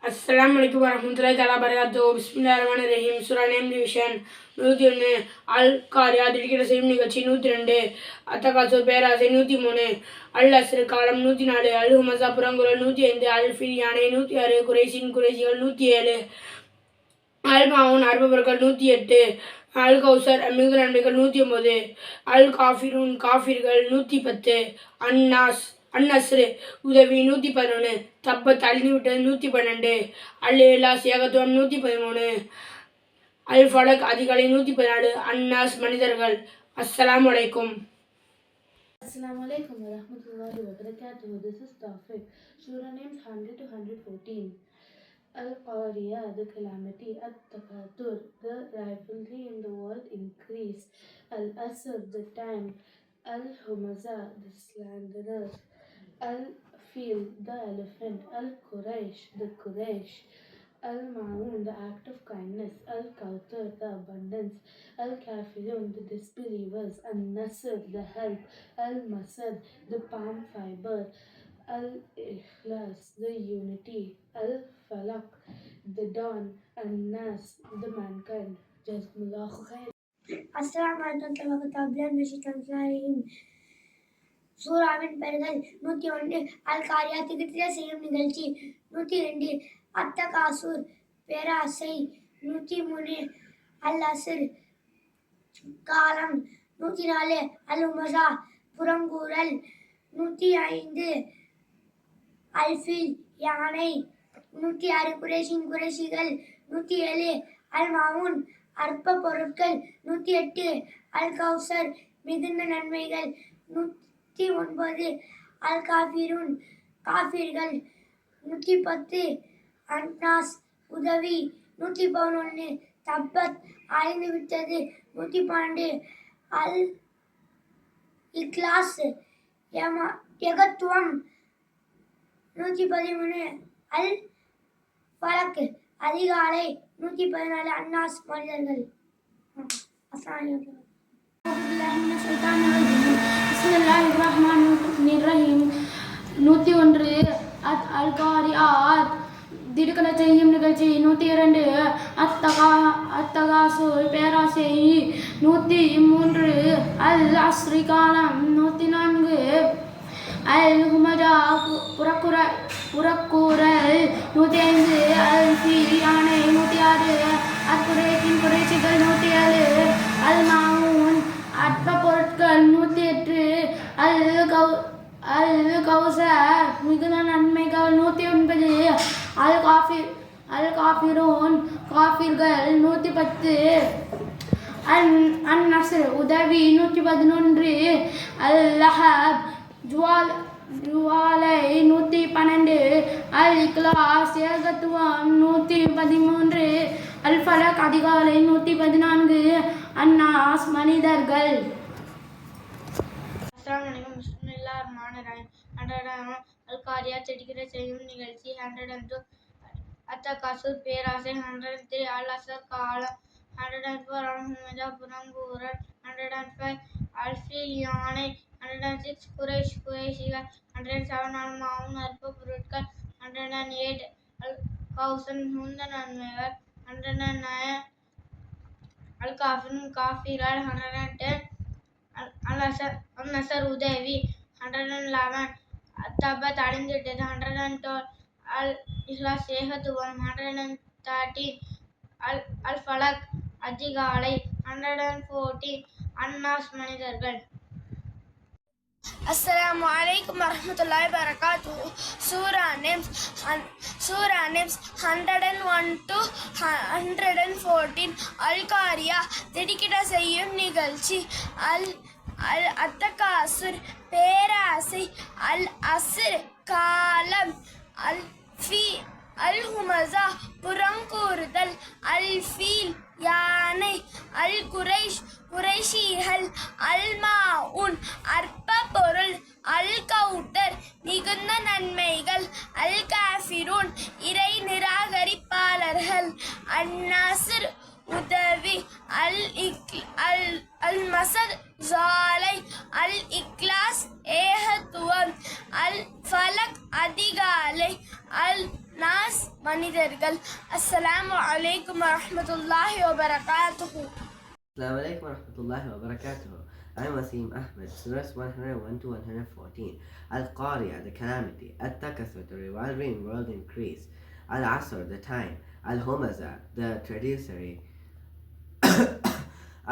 Assalamualaikum warahmatullahi wabarakatuh. Bismillahirrahmanirrahim. Surah Name Division 101. அல்-காரியா திடுக்கிட செய்யும் நிகழ்ச்சி 102. அத்தகாசூர் பேராசை 103. அல்-அஸ்ர் காலம் 104. அல்-ஹுமஸா புறங்குரல் 105. அல்-ஃபில் யானை 106. குறைஷிகள் 107. அல்-மாவுன் அற்பப்பொருட்கள் 108. அல்-கௌசர் மிகுந்த நன்மைகள் 109. அல்-காஃபிரூன் காஃபிர்கள் 110. அந்நஸ்ரு உதவி 111. தப்பத் அழிந்துவிட்டது 112. அல்-இலாஸ் ஏகத்துவம் 113. அல்-ஃபலக் அதிகாலை 114. அந்நாஸ் மனிதர்கள். அஸ்ஸலாமு அலைக்கும். Assalamu alaikum wa rahmatullahi wa barakatuh. This is Tawfiq. Surah names 100 to 114. Al-Qariya, the calamity. At-Takatur, the rivalry in the world increase. Al-Asr, the time. Al-Humaza, the slanderer. Al-Fil, the elephant. Al-Quraysh, the Quraysh. Al-Ma'un, the act of kindness. Al-Kauthar, the abundance. Al-Kafirun, the disbelievers. Al-Nasr, the help. Al-Masad, the palm fiber. Al-Ikhlas, the unity. Al-Falaq, the dawn. Al-Nas, the mankind. Jazakumullahu khair. Assalamu alaikum. சூராவின் பெயர்கள் 101. அல்-காரியா திடுக்கிட செய்யும் நிகழ்ச்சி 102. அத்தகாசூர் பேராசை 103. அல்-அஸ்ர் காலம் 104. அல்-ஹுமஸா புறங்கூறல் 105. அல்-ஃபில் யானை 106. குறைஷிகள் 107. அல்-மாவுன் அற்ப பொருட்கள் 108. அல்-கௌசர் மிகுந்த நன்மைகள் 109. அல்-காஃபிரூன் காஃபிர்கள் 110. அந்நாஸ் உதவி 111. தப்பத் அழிந்துவிட்டது 112. அல்-இக்லாஸ் ஏகத்துவம் 113. அல்-ஃபலக் அதிகாலை 114. அந்நாஸ் மனிதர்கள். பிஸ்மில்லாஹிர்ரஹ்மானிர்ரஹீம். 101. அல்-காரியாத் திடுக்கிட செய்யும் நிகழ்ச்சி 102. அத்தகாசூர் பேராசை 103. அல்-அஸ்ர் காலம் 104. அல்-ஹுமஸா புறக்கூறல் 105. அல்-ஃபில் யானை 106. குறைஷிகள் 107. அல்-மாவுன் அற்ப பொருட்கள் 108. அல்-கௌசர் மிகுந்த நன்மைகள் 109. அல்-காஃபிரூன் காஃபிர்கள் 110. அந்நஸ்ர் உதவி 111. அல்-லஹப் ஜுவாலை 112. அல்-இக்லாஸ் ஏகத்துவம் 113. அல்-ஃபலக் அதிகாலை 114. அந்நாஸ் மனிதர்கள். அஸ்ஸலாமு பிஸ்மில்லாஹிர்ரஹ்மானிர்ரஹீம். 100. அல்-காரியா திடுக்கிட செய்யும் நிகழ்ச்சி 102. அத்தகாசூர் பேராசை 103. அல்-அஸ்ர் காலம் 104. அல்-ஹுமஸா புறங்கூறல் 105. அல்-ஃபில் யானை 106. குறைஷிகள் 107. அல்-மாவுன் அற்ப பொருட்கள் 108. அல்-கௌசர் மிகுந்த நன்மைகள் 109. அல்-காஃபிரூன் காஃபிர்கள் 110. அந்நஸ்ர் உதவி 111. தப்பத் அழிந்துவிட்டது 112. அல்-இக்லாஸ் ஏகத்துவம் 113. அல்-ஃபலக் அதிகாலை 114. அந்நாஸ் மனிதர்கள். Assalamu alaikum wa rahmatullahi wa barakatuh. Surah names 101 to 114. Al-Qariya திடுக்கிட செய்யும் நிகழ்ச்சி அத்தகாசூர் பேராசை அல்-அஸ்ர் காலம் அல்-ஹுமஸா புறங்கூறுதல் அல்-ஃபில் யானை குறைஷிகள் அல்-மாவுன் அற்ப பொருள் அல்-கௌதர் மிகுந்த நன்மைகள் அல்-காஃபிரூன் இறை நிராகரிப்பாளர்கள் அந்நஸ்ர் உதவி அல்-மஸத் ஜாலை அல்-இக்லாஸ் ஏகத்துவம் அல்-ஃபலக் அதிகாலை அல்-நாஸ் மனிதர்கள். அஸ்ஸலாமு அலைக்கும் வரஹ்மத்துல்லாஹி வபரகாத்துஹு. Assalamu alaikum warahmatullahi wabarakatuh. I'm Wasim Ahmed. Surahs 101 to 114. Al-Qariya, the calamity. At-Takathur, the revolving world increase. Al-Asr, the time. Al-Humaza, the traducery.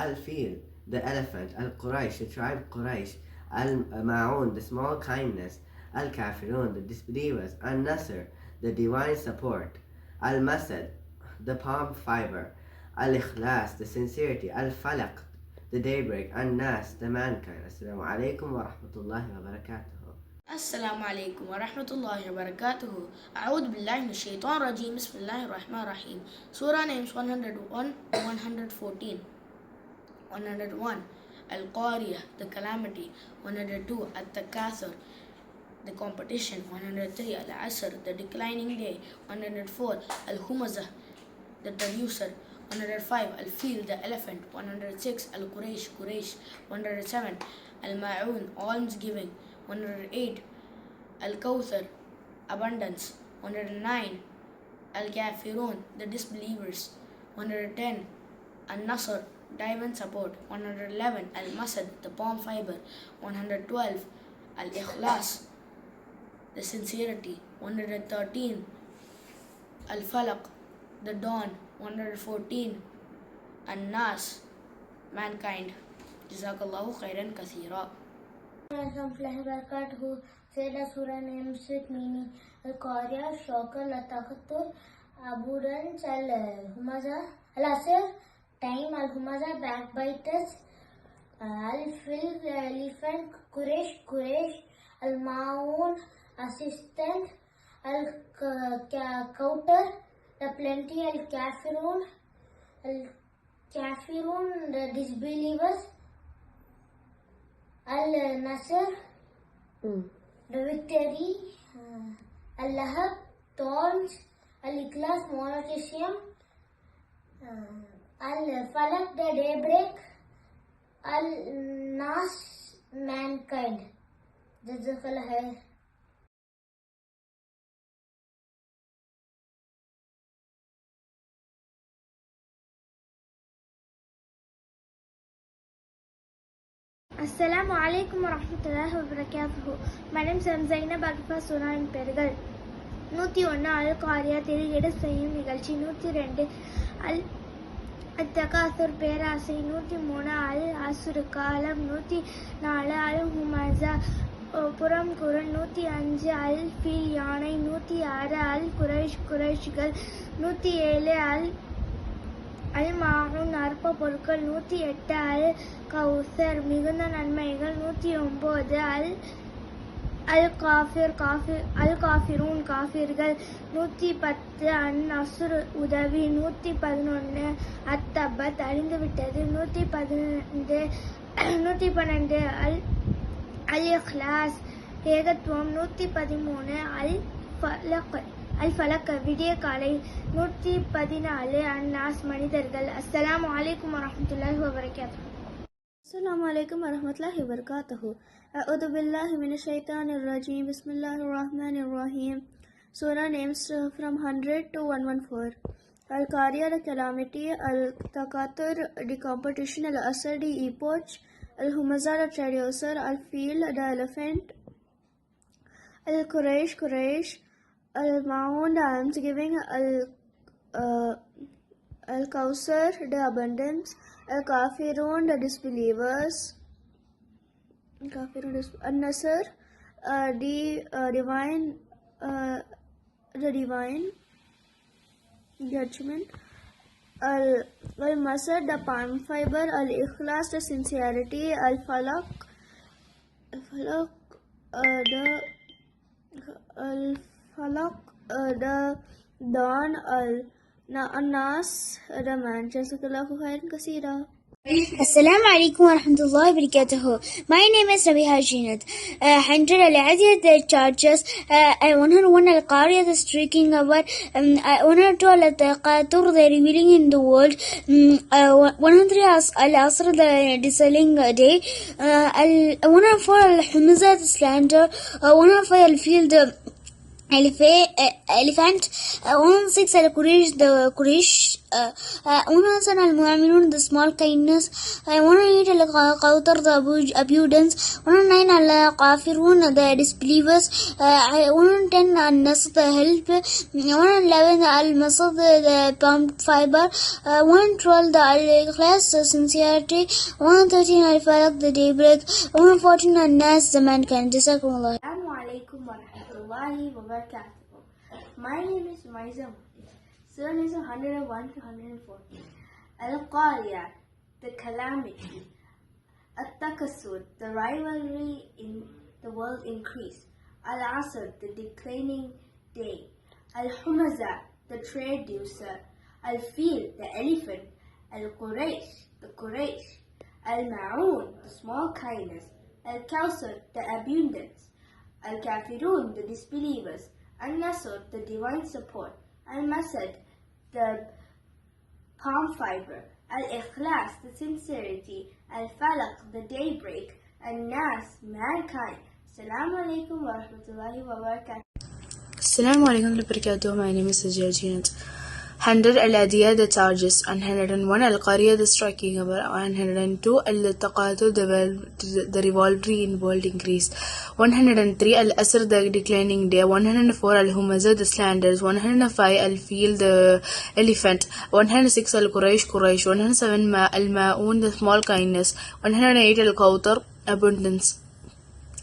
Al-Fil, the elephant. Al-Quraysh, the tribe Quraysh. Al-Ma'un, the small kindness. Al-Kafirun, the disbelievers. Al-Nasr, the divine support. Al-Masad, the palm fiber. Al-Ikhlas, the sincerity. Al-Falaq, the daybreak. Al-Nas, the mankind. Assalamu alaikum wa rahmatullahi wa barakatuh. السلام عليكم ورحمة الله وبركاته. أعوذ بالله من الشيطان الرجيم. بسم الله الرحمن الرحيم. Surah names 101 114. 101 Al-Qariya, the calamity. 102 At-Takathur, the competition. 103 Al-Asr, the declining day. 104 Al-Humaza, the traducer. 105 Al-Fil, the elephant. 106 Al-Quraysh, Quraysh. 107 Al-Ma'un, almsgiving. 108 Al-Kawthar, abundance. 109 Al-Kafirun, the disbelievers. 110 Al-Nasr, diamond support. 111 Al-Masad, the palm fiber. 112 Al-Ikhlas, the sincerity. 113 Al-Falaq, the dawn. 114 An-Nas, mankind. Jazakallahu khairan kathira. Say the surah names with meaning. Al-Qariya, shocker. Al-Takathur, abundance. Al-Humaza, Al-Asr, time. Al-Humaza, backbiters. Al-Fil, the elephant. Quraysh, Quraysh. Al-Ma'un, assistant. Al-Kawthar, the plenty. Al-Kafirun, the disbelievers. Al-Nasr, the victory. Al-Lahab, thorns. Al-Ikhlas, monotheism. Al-Falaq, the daybreak. Al-Nas, mankind. Jazakallah khair. அஸ்ஸலாமு அலைக்கும் வரஹ்மத்துல்லாஹி வபரகாத்துஹு. My name is Zainab Akifa. சூராவின் பெயர்கள் 101 அல்-காரியா, திரையிட செய்யும் நிகழ்ச்சி. 102 அத்-தகாசுர், பேராசை. 103 அல்-அஸ்ர், காலம். 104 அல்-ஹுமஸா, புறம் குரல். 105 அல்-ஃபீல், யானை. 106 அல்-குரைஷ், குரைஷ்கள். 107 அல்-மாஊன், அற்ப பொருட்கள். 108 அல்-கௌசர், மிகுந்த நன்மைகள். 109 அல்-காஃபிரூன், காஃபிர்கள். 110 அன்-நஸ்ர், உதவி. 111 அத்-தபத், அழிந்துவிட்டது. 112 அல்-இக்லாஸ், ஏகத்துவம். 113 அல்-ஃபலக், விடிய காலை. 114 அன்-நாஸ், மனிதர்கள். அஸ்ஸலாமு அலைக்கும் வரஹ்மத்துல்லாஹி வபரகாத்துஹு. Assalamu alaikum warahmatullahi wabarakatuh. A'udhu billahi minash shaitanir rajim. Bismillahir rahmanir rahim. Surah names from 100 to 114. Al-Qariya, the calamity. Al-Takathur, the competition. Al-Asr, the epoch. Al-Humaza, the traducer. Al-Fil, the elephant. Al-Quraysh, Quraysh. Al-Ma'un, the almsgiving. Al-Kawthar, the abundance. Al-Kafirun, the disbelievers. Al-Nasr, the divine judgment. Al-Masad, the palm fiber. Al-Ikhlas, the sincerity. Al-Falaq, the dawn. Al-Nas, the man. Jazakallahu khairan kaseera. Assalamu alaikum warahmatullahi wabarakatuh. My name is Rabiha Jinat. 100 Al-Adiyat, the charges. 101 Al-Qariya, the streaking about. 102 Al-Takathur, the revealing in the world. 103 Al-Asr, the disselling day. 104 Al-Humaza, the slander. 105 Al-Fil, the elephant. 106 al-Quraysh, the Quraysh. 107 al-Mu'minun, the small kindness. 108 al-Qawtar, the abundance. 109 al-Kafirun, the disbelievers. 110 al-Nasr, the help. 111 al-Masad, the palm fiber. 112 the al-Ikhlas, the sincerity. 113 al-Falaq, the daybreak. 114 al-Nas, the mankind. Jazakumullah. Assalamu alaikum wa rahmatullahi wa barakatuh. My name is Maiza. Surah is 101 to 114. Al-Qariya, the calamity. At-Takasur, the rivalry in the world increase. Al-Asr, the declining day. Al-Humaza, the traducer. Al-Fil, the elephant. Al-Quraysh, the Quraysh. Al-Ma'un, the small kindness. Al-Kawsar, the abundance. Al-Kafirun, the disbelievers. Al-Nasr, the divine support. Al-Masad, the palm fiber. Al-Ikhlas, the sincerity. Al-Falaq, the daybreak. Al-Nas, mankind. Assalamu alaikum wa rahmatullahi wa barakatuh. Assalamu alaikum wa barakatuh. My name is Sajjad. 100 al-Adiyah, the charges. 101 al-Qariya, the striking hour. 102 al-Taqatul, the rivalry in world increase. 103 al-Asr, the declining day. 104 al-Humaza, the slanders. 105 al-Fil, the elephant. 106 al-Quraysh, 107 al-Ma'un, the small kindness. 108 al-Qawtar, abundance.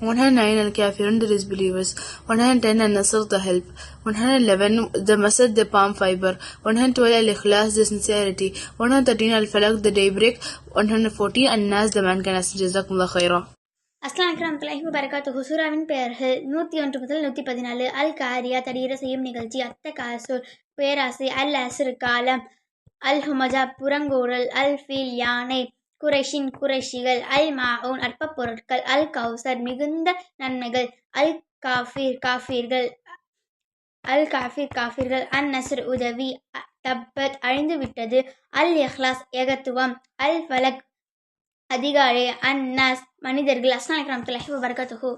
109 al-Kafirun, the disbelievers. 110 al-Nasr, the help. 111 the Masad, the palm fiber. 112 al-Ikhlas, the sincerity. 113 al-Falaq, the daybreak. 114 al-Nas, the mankind. Jazakumullah khaira. அஸ்ஸலாமு அலைக்கும் வரஹ்மத்துல்லாஹி வபரகாத்துஹு. சூராவின் பெயர்கள் 101 முதல் 114. அல் காரியா, தடீர செய்யும் நிகழ்ச்சி. அத்தகாசுர், பேராசை. அல் அஸ்ர், காலம். அல் ஹுமஜா, புறங்கூறல். அல் ஃபீல், யானை. குறைஷின், குறைஷிகள். அல் மாஊன், அற்ப பொருட்கள். அல் கௌசர், மிகுந்த நன்மைகள். அல் காஃபிர், காஃபிர்கள். அல் காஃபிர், காஃபிர்கள். அன் நஸ்ர், உதவி. தப்பத், அழிந்து விட்டது. அல் இஹ்லாஸ், ஏகத்துவம். அல் ஃபலக், அதிகாரி. அன் நாஸ், மனிதர்கள். அஸ்ஸலாமு அலைக்கும் வரஹ்மத்துல்லாஹி வபரகாத்துஹு.